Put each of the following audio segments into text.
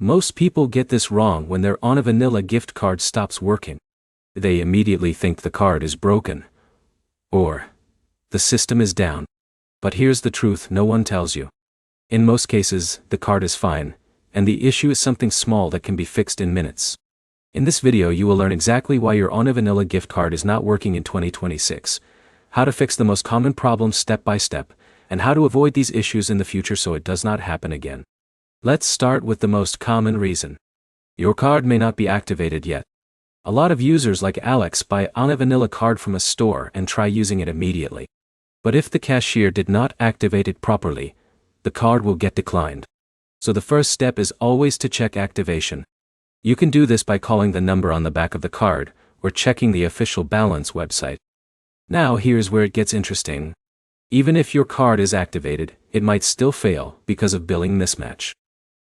Most people get this wrong when their OneVanilla gift card stops working. They immediately think the card is broken, or the system is down. But here's the truth no one tells you. In most cases, the card is fine, and the issue is something small that can be fixed in minutes. In this video you will learn exactly why your OneVanilla gift card is not working in 2026, how to fix the most common problems step by step, and how to avoid these issues in the future so it does not happen again. Let's start with the most common reason. Your card may not be activated yet. A lot of users like Alex buy an OneVanilla card from a store and try using it immediately. But if the cashier did not activate it properly, the card will get declined. So the first step is always to check activation. You can do this by calling the number on the back of the card, or checking the official balance website. Now here's where it gets interesting. Even if your card is activated, it might still fail because of billing mismatch.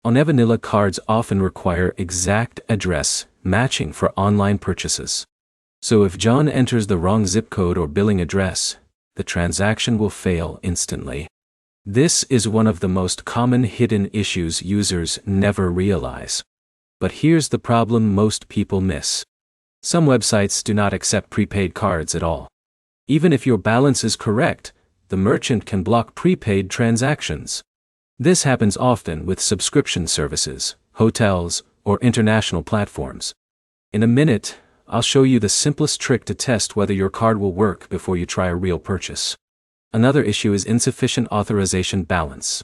OneVanilla cards often require exact address matching for online purchases. So if John enters the wrong zip code or billing address, the transaction will fail instantly. This is one of the most common hidden issues users never realize. But here's the problem most people miss. Some websites do not accept prepaid cards at all. Even if your balance is correct, the merchant can block prepaid transactions. This happens often with subscription services, hotels, or international platforms. In a minute, I'll show you the simplest trick to test whether your card will work before you try a real purchase. Another issue is insufficient authorization balance.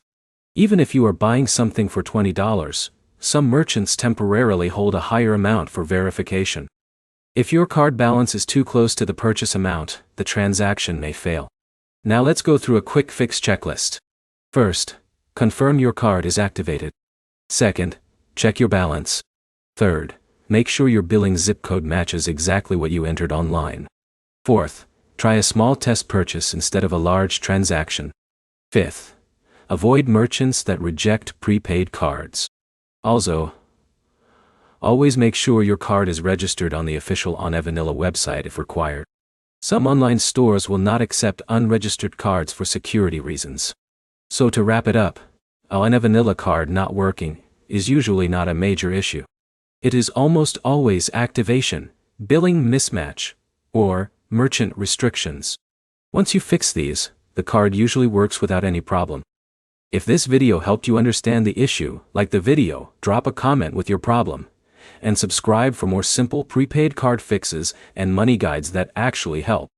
Even if you are buying something for $20, some merchants temporarily hold a higher amount for verification. If your card balance is too close to the purchase amount, the transaction may fail. Now let's go through a quick fix checklist. First, confirm your card is activated. Second, check your balance. Third, make sure your billing zip code matches exactly what you entered online. Fourth, try a small test purchase instead of a large transaction. Fifth, avoid merchants that reject prepaid cards. Also, always make sure your card is registered on the official OneVanilla website if required. Some online stores will not accept unregistered cards for security reasons. So to wrap it up, a OneVanilla card not working is usually not a major issue. It is almost always activation, billing mismatch, or merchant restrictions. Once you fix these, the card usually works without any problem. If this video helped you understand the issue, like the video, drop a comment with your problem, and subscribe for more simple prepaid card fixes and money guides that actually help.